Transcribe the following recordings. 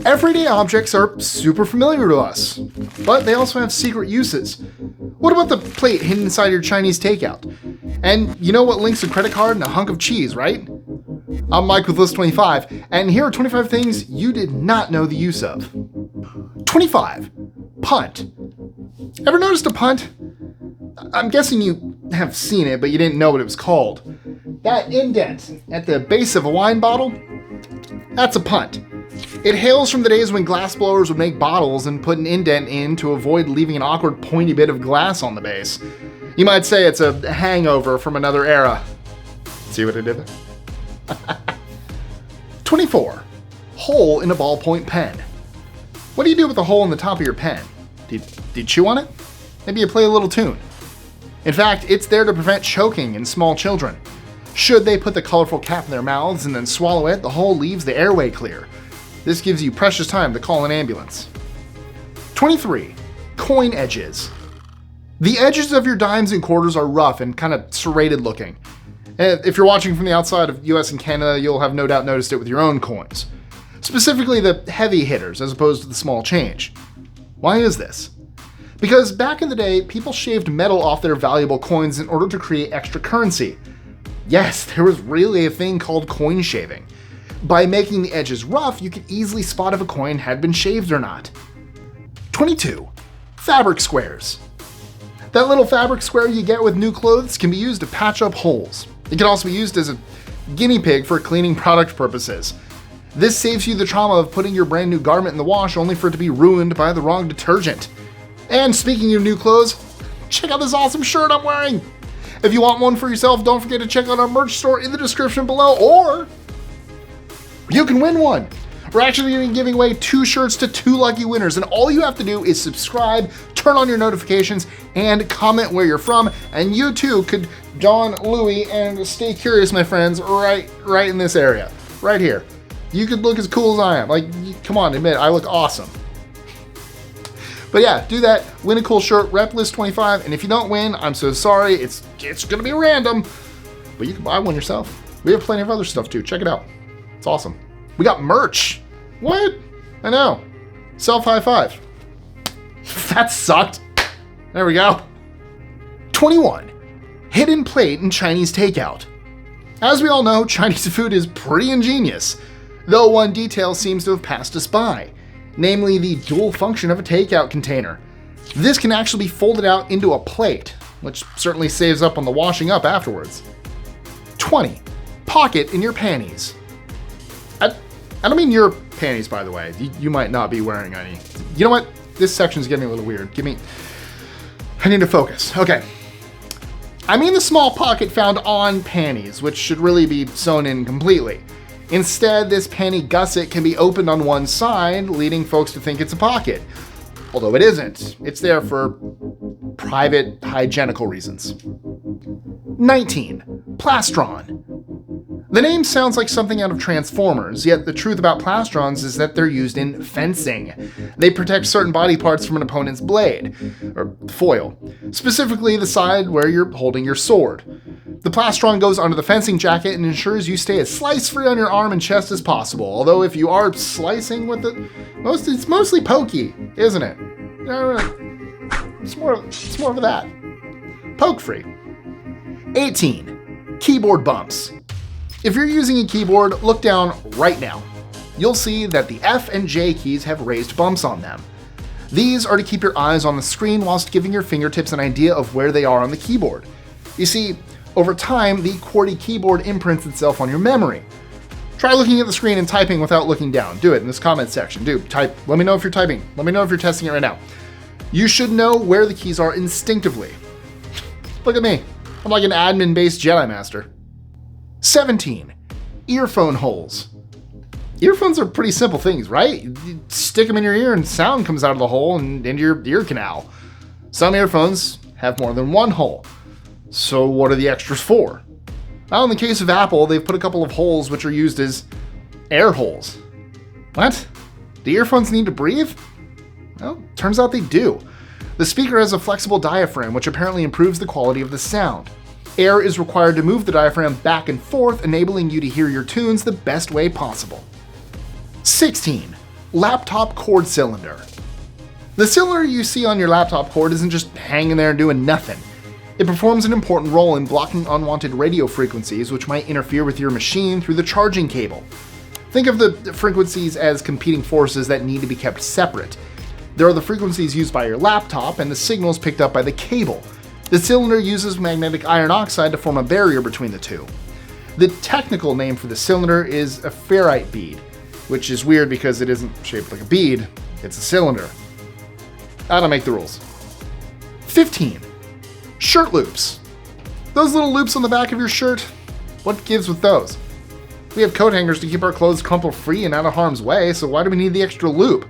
Everyday objects are super familiar to us, but they also have secret uses. What about the plate hidden inside your Chinese takeout? And you know what links a credit card and a hunk of cheese, right? I'm Mike with List 25, and here are 25 things you did not know the use of. 25. Punt. Ever noticed a punt? I'm guessing you have seen it, but you didn't know what it was called. That indent at the base of a wine bottle? That's a punt. It hails from the days when glassblowers would make bottles and put an indent in to avoid leaving an awkward pointy bit of glass on the base. You might say it's a hangover from another era. See what I did there? 24. Hole in a ballpoint pen. What do you do with the hole in the top of your pen? Do you chew on it? Maybe you play a little tune. In fact, it's there to prevent choking in small children. Should they put the colorful cap in their mouths and then swallow it, the hole leaves the airway clear. This gives you precious time to call an ambulance. 23. Coin edges. The edges of your dimes and quarters are rough and kind of serrated looking. If you're watching from the outside of US and Canada, you'll have no doubt noticed it with your own coins. Specifically the heavy hitters as opposed to the small change. Why is this? Because back in the day, people shaved metal off their valuable coins in order to create extra currency. Yes, there was really a thing called coin shaving. By making the edges rough, you could easily spot if a coin had been shaved or not. 22. Fabric squares. That little fabric square you get with new clothes can be used to patch up holes. It can also be used as a guinea pig for cleaning product purposes. This saves you the trauma of putting your brand new garment in the wash only for it to be ruined by the wrong detergent. And speaking of new clothes, check out this awesome shirt I'm wearing. If you want one for yourself, don't forget to check out our merch store in the description below, or you can win one. We're actually going to be giving away 2 shirts to 2 lucky winners, and all you have to do is subscribe, turn on your notifications, and comment where you're from, and you too could John Louie and stay curious, my friends, right in this area, right here. You could look as cool as I am. Like, come on, admit I look awesome. But yeah, do that, win a cool shirt, rep List 25, and if you don't win, I'm so sorry, it's gonna be random, but you can buy one yourself. We have plenty of other stuff too, check it out. It's awesome. We got merch. What? I know. Self high five. That sucked. There we go. 21. Hidden plate in Chinese takeout. As we all know, Chinese food is pretty ingenious, though one detail seems to have passed us by, namely the dual function of a takeout container. This can actually be folded out into a plate, which certainly saves up on the washing up afterwards. 20. Pocket in your panties. I don't mean your panties, by the way. You might not be wearing any. You know what? This section's getting a little weird. I need to focus. Okay. I mean the small pocket found on panties, which should really be sewn in completely. Instead, this panty gusset can be opened on one side, leading folks to think it's a pocket. Although it isn't. It's there for private, hygienical reasons. 19. Plastron. The name sounds like something out of Transformers, yet the truth about plastrons is that they're used in fencing. They protect certain body parts from an opponent's blade, or foil, specifically the side where you're holding your sword. The plastron goes under the fencing jacket and ensures you stay as slice-free on your arm and chest as possible, although if you are slicing with it, it's mostly pokey, isn't it? It's more of that. Poke-free. 18. Keyboard bumps. If you're using a keyboard, look down right now. You'll see that the F and J keys have raised bumps on them. These are to keep your eyes on the screen whilst giving your fingertips an idea of where they are on the keyboard. You see, over time, the QWERTY keyboard imprints itself on your memory. Try looking at the screen and typing without looking down. Do it in this comment section. Type. Let me know if you're typing. Let me know if you're testing it right now. You should know where the keys are instinctively. Look at me. I'm like an admin-based Jedi Master. 17. Earphone holes. Earphones are pretty simple things, right? You stick them in your ear and sound comes out of the hole and into your ear canal. Some earphones have more than one hole. So what are the extras for? Well, in the case of Apple, they've put a couple of holes which are used as air holes. What? Do earphones need to breathe? Well, turns out they do. The speaker has a flexible diaphragm which apparently improves the quality of the sound. Air is required to move the diaphragm back and forth, enabling you to hear your tunes the best way possible. 16. Laptop cord cylinder. The cylinder you see on your laptop cord isn't just hanging there doing nothing. It performs an important role in blocking unwanted radio frequencies which might interfere with your machine through the charging cable. Think of the frequencies as competing forces that need to be kept separate. There are the frequencies used by your laptop and the signals picked up by the cable. The cylinder uses magnetic iron oxide to form a barrier between the two. The technical name for the cylinder is a ferrite bead, which is weird because it isn't shaped like a bead, it's a cylinder. I don't make the rules. 15. Shirt loops. Those little loops on the back of your shirt, what gives with those? We have coat hangers to keep our clothes crumple free and out of harm's way, so why do we need the extra loop?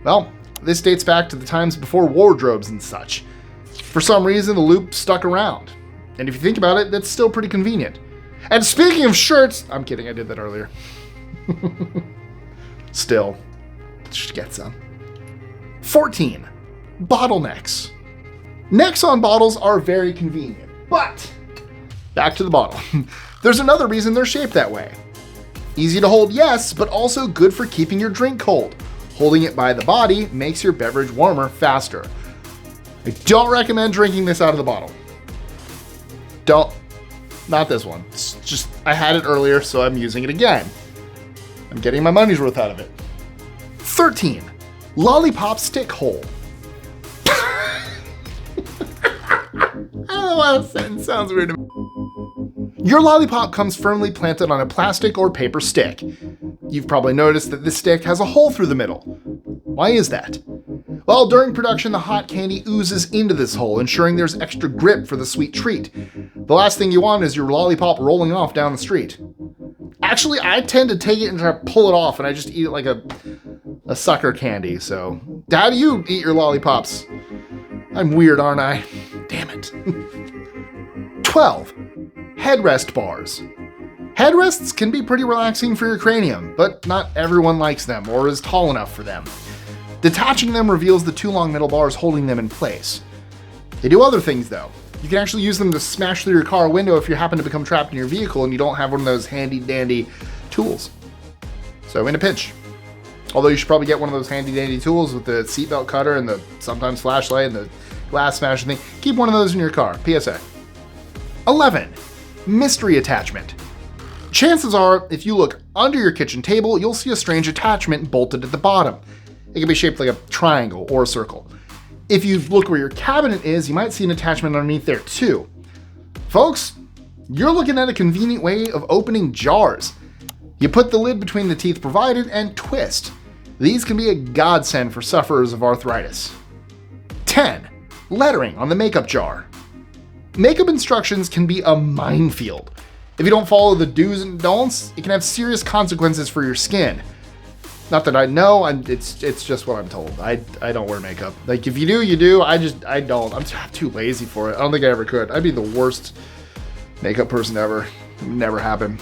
Well, this dates back to the times before wardrobes and such. For some reason, the loop stuck around. And if you think about it, that's still pretty convenient. And speaking of shirts, I'm kidding, I did that earlier. Still, just get some. 14. Bottlenecks. Necks on bottles are very convenient, but back to the bottle. There's another reason they're shaped that way. Easy to hold, yes, but also good for keeping your drink cold. Holding it by the body makes your beverage warmer faster. I don't recommend drinking this out of the bottle. Not this one. It's just, I had it earlier, so I'm using it again. I'm getting my money's worth out of it. 13. Lollipop stick hole. I don't know why that sentence sounds weird to me. Your lollipop comes firmly planted on a plastic or paper stick. You've probably noticed that this stick has a hole through the middle. Why is that? Well, during production, the hot candy oozes into this hole, ensuring there's extra grip for the sweet treat. The last thing you want is your lollipop rolling off down the street. Actually, I tend to take it and try to pull it off, and I just eat it like a sucker candy, so how do you eat your lollipops? I'm weird, aren't I? Damn it. 12. Headrest bars. Headrests can be pretty relaxing for your cranium, but not everyone likes them or is tall enough for them. Detaching them reveals the two long metal bars holding them in place. They do other things though. You can actually use them to smash through your car window if you happen to become trapped in your vehicle and you don't have one of those handy dandy tools. So in a pinch. Although you should probably get one of those handy dandy tools with the seatbelt cutter and the sometimes flashlight and the glass smasher thing. Keep one of those in your car. PSA. 11. Mystery attachment. Chances are, if you look under your kitchen table, you'll see a strange attachment bolted at the bottom. It can be shaped like a triangle or a circle. If you look where your cabinet is, you might see an attachment underneath there too. Folks, you're looking at a convenient way of opening jars. You put the lid between the teeth provided and twist. These can be a godsend for sufferers of arthritis. 10. Lettering on the makeup jar. Makeup instructions can be a minefield. If you don't follow the do's and don'ts, it can have serious consequences for your skin. Not that I know, it's just what I'm told. I don't wear makeup. Like, if you do, you do. I don't. I'm too lazy for it. I don't think I ever could. I'd be the worst makeup person ever. It would never happen.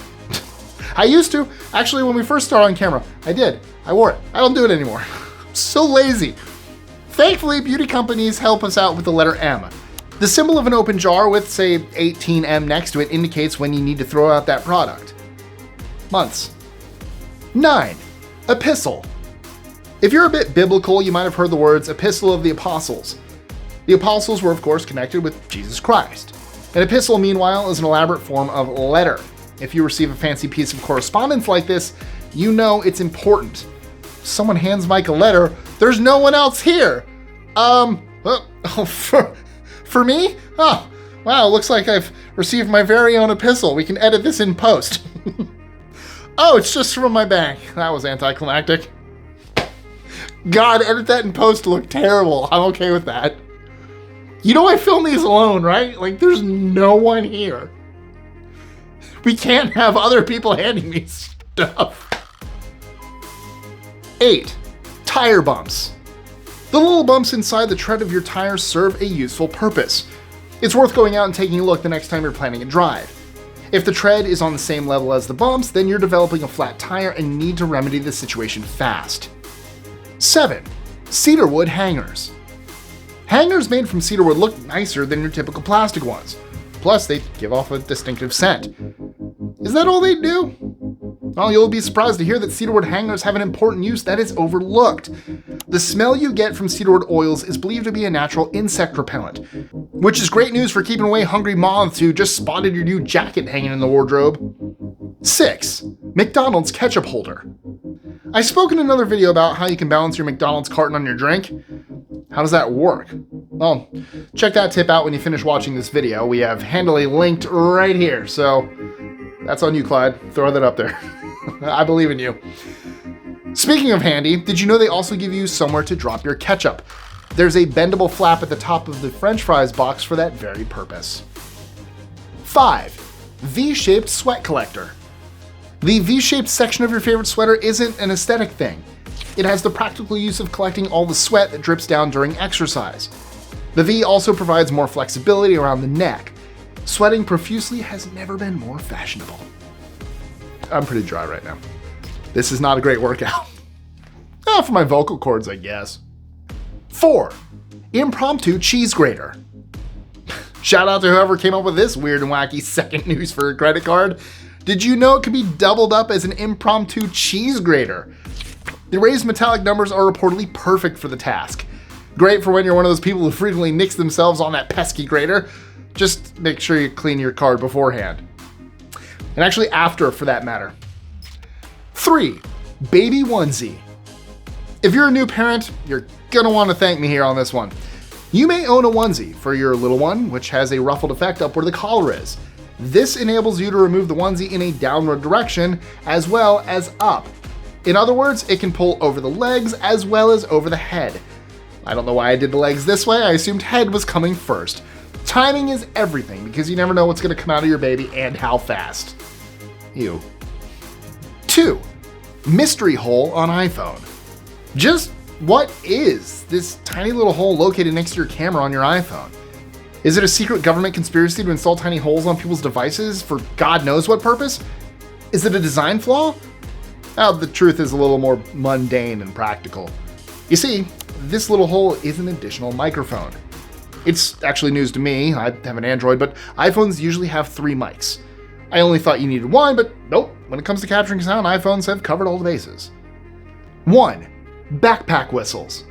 I used to. Actually, when we first started on camera, I did. I wore it. I don't do it anymore. I'm so lazy. Thankfully, beauty companies help us out with the letter M. The symbol of an open jar with, say, 18M next to it indicates when you need to throw out that product. Months. 9. Epistle. If you're a bit biblical, you might have heard the words Epistle of the Apostles. The Apostles were, of course, connected with Jesus Christ. An epistle, meanwhile, is an elaborate form of letter. If you receive a fancy piece of correspondence like this, you know it's important. If someone hands Mike a letter, there's no one else here. For me? Oh, wow, looks like I've received my very own epistle. We can edit this in post. Oh, it's just from my bank. That was anticlimactic. God, edit that in post to look terrible. I'm okay with that. You know I film these alone, right? Like, there's no one here. We can't have other people handing me stuff. 8. Tire bumps. The little bumps inside the tread of your tires serve a useful purpose. It's worth going out and taking a look the next time you're planning a drive. If the tread is on the same level as the bumps, then you're developing a flat tire and need to remedy the situation fast. 7. Cedarwood hangers. Hangers made from cedarwood look nicer than your typical plastic ones. Plus, they give off a distinctive scent. Is that all they do? Well, you'll be surprised to hear that cedarwood hangers have an important use that is overlooked. The smell you get from cedarwood oils is believed to be a natural insect repellent, which is great news for keeping away hungry moths who just spotted your new jacket hanging in the wardrobe. 6. McDonald's ketchup holder. I spoke in another video about how you can balance your McDonald's carton on your drink. How does that work? Well, check that tip out when you finish watching this video. We have handily linked right here, so that's on you, Clyde. Throw that up there. I believe in you. Speaking of handy, did you know they also give you somewhere to drop your ketchup? There's a bendable flap at the top of the French fries box for that very purpose. 5. V-shaped sweat collector. The V-shaped section of your favorite sweater isn't an aesthetic thing. It has the practical use of collecting all the sweat that drips down during exercise. The V also provides more flexibility around the neck. Sweating profusely has never been more fashionable. I'm pretty dry right now. This is not a great workout. For my vocal cords, I guess. 4. Impromptu cheese grater. Shout out to whoever came up with this weird and wacky second news for a credit card. Did you know it could be doubled up as an impromptu cheese grater? The raised metallic numbers are reportedly perfect for the task. Great for when you're one of those people who frequently nicks themselves on that pesky grater. Just make sure you clean your card beforehand. And actually after, for that matter. 3. Baby onesie. If you're a new parent, you're gonna want to thank me here on this one. You may own a onesie for your little one, which has a ruffled effect up where the collar is. This enables you to remove the onesie in a downward direction as well as up. In other words, it can pull over the legs as well as over the head. I don't know why I did the legs this way. I assumed head was coming first. Timing is everything because you never know what's going to come out of your baby and how fast. Ew. 2. Mystery hole on iPhone. Just what is this tiny little hole located next to your camera on your iPhone? Is it a secret government conspiracy to install tiny holes on people's devices for God knows what purpose? Is it a design flaw? Well, the truth is a little more mundane and practical. You see, this little hole is an additional microphone. It's actually news to me. I have an Android, but iPhones usually have 3 mics. I only thought you needed 1, but nope. When it comes to capturing sound, iPhones have covered all the bases. 1. Backpack whistles.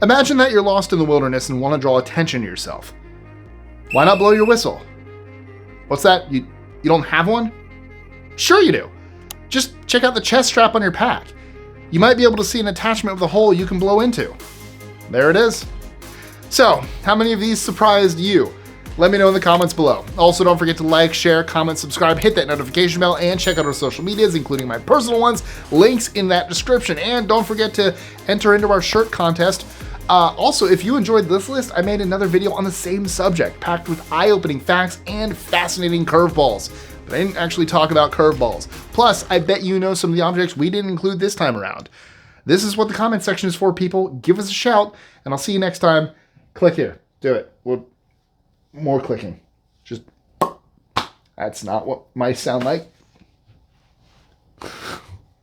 Imagine that you're lost in the wilderness and want to draw attention to yourself. Why not blow your whistle? What's that? You don't have one? Sure you do. Just check out the chest strap on your pack. You might be able to see an attachment with a hole you can blow into. There it is. So, how many of these surprised you? Let me know in the comments below. Also, don't forget to like, share, comment, subscribe, hit that notification bell, and check out our social medias, including my personal ones, links in that description. And don't forget to enter into our shirt contest. Also, if you enjoyed this list, I made another video on the same subject, packed with eye-opening facts and fascinating curveballs. But I didn't actually talk about curveballs. Plus, I bet you know some of the objects we didn't include this time around. This is what the comment section is for, people. Give us a shout, and I'll see you next time. Click here. Do it. More clicking. Just, that's not what mice sound like.